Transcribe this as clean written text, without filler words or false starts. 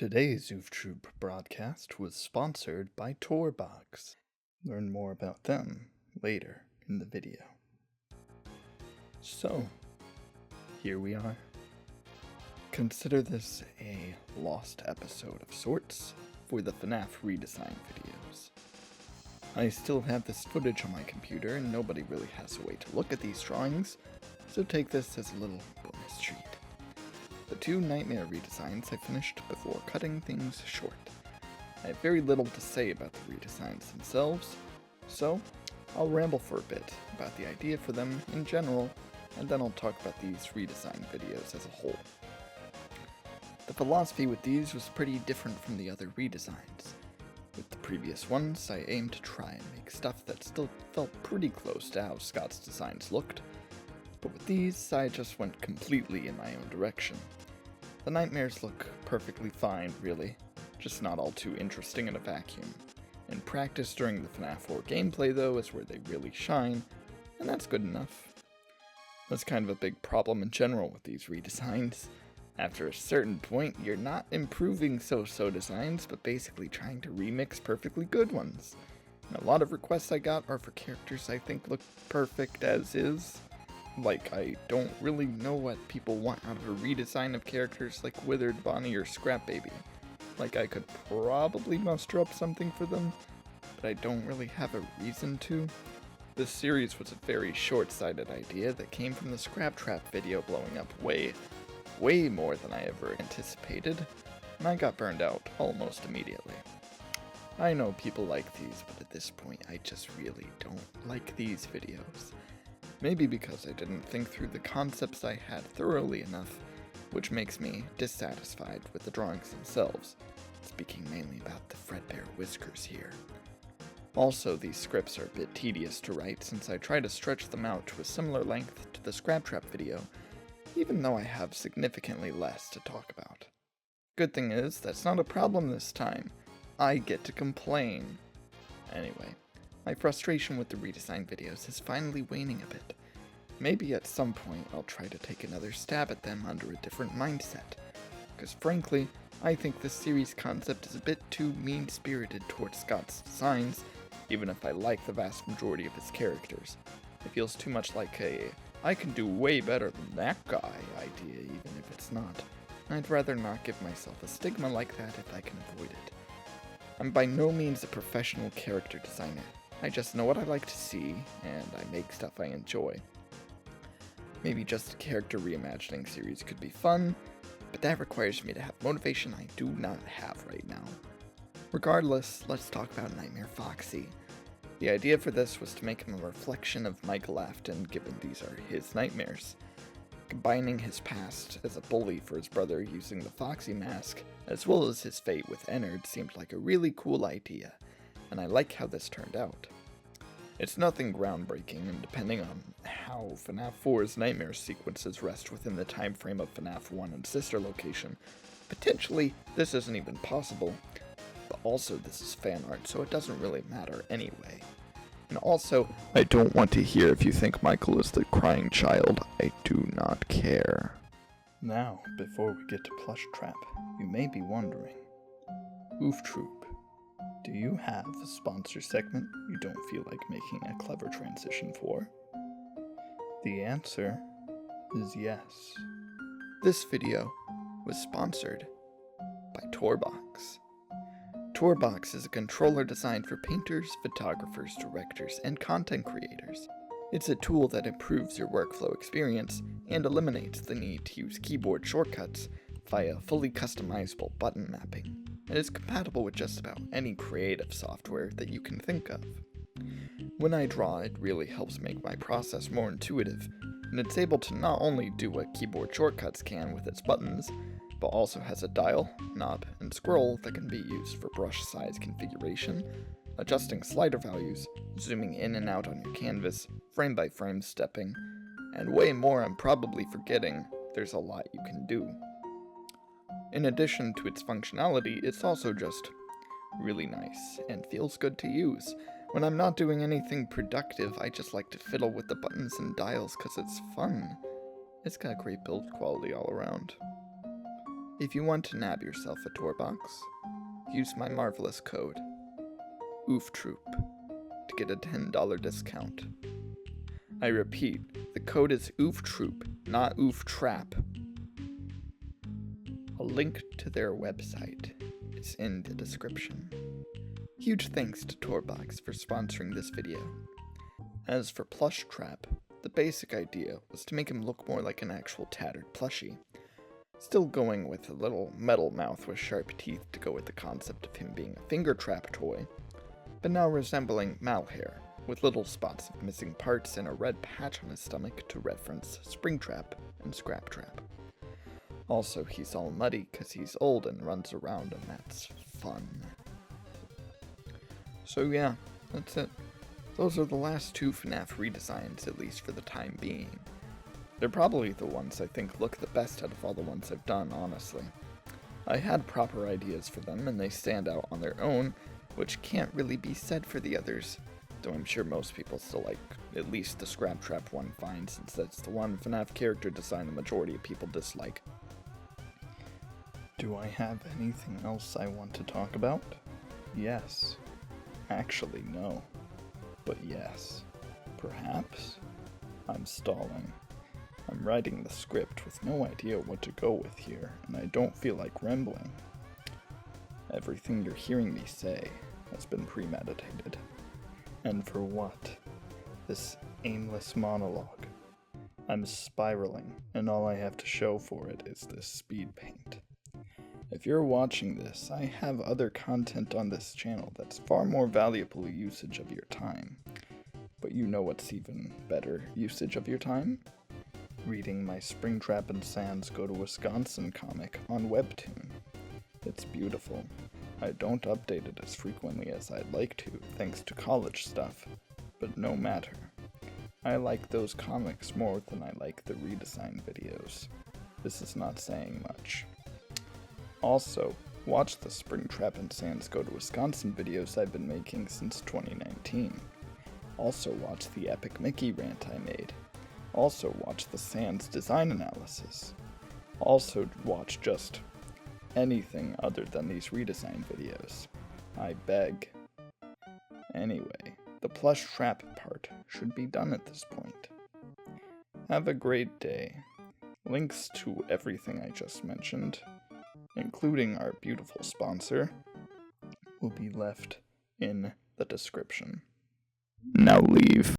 Today's Zooftroop broadcast was sponsored by Torbox. Learn more about them later in the video. So, here we are. Consider this a lost episode of sorts for the FNAF redesign videos. I still have this footage on my computer and nobody really has a way to look at these drawings, so take this as a little bonus treat. The two Nightmare redesigns I finished before cutting things short. I have very little to say about the redesigns themselves, so I'll ramble for a bit about the idea for them in general, and then I'll talk about these redesign videos as a whole. The philosophy with these was pretty different from the other redesigns. With the previous ones, I aimed to try and make stuff that still felt pretty close to how Scott's designs looked, but with these, I just went completely in my own direction. The nightmares look perfectly fine, really, just not all too interesting in a vacuum. In practice during the FNAF 4 gameplay, though, is where they really shine, and that's good enough. That's kind of a big problem in general with these redesigns. After a certain point, you're not improving so-so designs, but basically trying to remix perfectly good ones. And a lot of requests I got are for characters I think look perfect as is. Like, I don't really know what people want out of a redesign of characters like Withered Bonnie or Scrap Baby. Like, I could probably muster up something for them, but I don't really have a reason to. This series was a very short-sighted idea that came from the Springtrap video blowing up way more than I ever anticipated, and I got burned out almost immediately. I know people like these, but at this point I just really don't like these videos. Maybe because I didn't think through the concepts I had thoroughly enough, which makes me dissatisfied with the drawings themselves, speaking mainly about the Fredbear whiskers here. Also, these scripts are a bit tedious to write since I try to stretch them out to a similar length to the Springtrap video, even though I have significantly less to talk about. Good thing is, that's not a problem this time. I get to complain. Anyway, my frustration with the redesign videos is finally waning a bit. Maybe at some point I'll try to take another stab at them under a different mindset, because frankly, I think this series concept is a bit too mean-spirited towards Scott's designs, even if I like the vast majority of his characters. It feels too much like a I can do way better than that guy idea, even if it's not. I'd rather not give myself a stigma like that if I can avoid it. I'm by no means a professional character designer. I just know what I like to see, and I make stuff I enjoy. Maybe just a character reimagining series could be fun, but that requires me to have motivation I do not have right now. Regardless, let's talk about Nightmare Foxy. The idea for this was to make him a reflection of Michael Afton, given these are his nightmares. Combining his past as a bully for his brother using the Foxy mask, as well as his fate with Ennard, seemed like a really cool idea, and I like how this turned out. It's nothing groundbreaking, and depending on how FNAF 4's nightmare sequences rest within the time frame of FNAF 1 and Sister Location, potentially this isn't even possible. But also this is fan art, so it doesn't really matter anyway. And also, I don't want to hear if you think Michael is the crying child. I do not care. Now, before we get to Plushtrap, you may be wondering, Zooftroop, do you have a sponsor segment you don't feel like making a clever transition for? The answer is yes. This video was sponsored by Torbox. Torbox is a controller designed for painters, photographers, directors, and content creators. It's a tool that improves your workflow experience and eliminates the need to use keyboard shortcuts via fully customizable button mapping. It is compatible with just about any creative software that you can think of. When I draw, it really helps make my process more intuitive, and it's able to not only do what keyboard shortcuts can with its buttons, but also has a dial, knob, and scroll that can be used for brush size configuration, adjusting slider values, zooming in and out on your canvas, frame by frame stepping, and way more I'm probably forgetting. There's a lot you can do. In addition to its functionality, it's also just really nice and feels good to use. When I'm not doing anything productive, I just like to fiddle with the buttons and dials because it's fun. It's got great build quality all around. If you want to nab yourself a tour box, use my marvelous code, OOFTROOP, to get a $10 discount. I repeat, the code is OOFTROOP, not OOFTRAP. A link to their website is in the description. Huge thanks to Tourbox for sponsoring this video. As for Plushtrap, the basic idea was to make him look more like an actual tattered plushie, still going with a little metal mouth with sharp teeth to go with the concept of him being a finger trap toy, but now resembling Malhair, with little spots of missing parts and a red patch on his stomach to reference Springtrap and Scraptrap. Also, he's all muddy because he's old and runs around, and that's fun. So yeah, that's it. Those are the last two FNAF redesigns, at least for the time being. They're probably the ones I think look the best out of all the ones I've done, honestly. I had proper ideas for them, and they stand out on their own, which can't really be said for the others, though I'm sure most people still like at least the Scraptrap one fine, since that's the one FNAF character design the majority of people dislike. Do I have anything else I want to talk about? Yes. Actually, no. But yes. Perhaps? I'm stalling. I'm writing the script with no idea what to go with here, and I don't feel like rambling. Everything you're hearing me say has been premeditated. And for what? This aimless monologue. I'm spiraling, and all I have to show for it is this speed paint. If you're watching this, I have other content on this channel that's far more valuable usage of your time. But you know what's even better usage of your time? Reading my Springtrap and Sans Go to Wisconsin comic on Webtoon. It's beautiful. I don't update it as frequently as I'd like to, thanks to college stuff, but no matter. I like those comics more than I like the redesign videos. This is not saying much. Also, watch the Springtrap and Sans Go to Wisconsin videos I've been making since 2019. Also watch the Epic Mickey rant I made. Also watch the Sans design analysis. Also watch just anything other than these redesign videos. I beg. Anyway, the Plushtrap part should be done at this point. Have a great day. Links to everything I just mentioned, including our beautiful sponsor, will be left in the description. Now leave.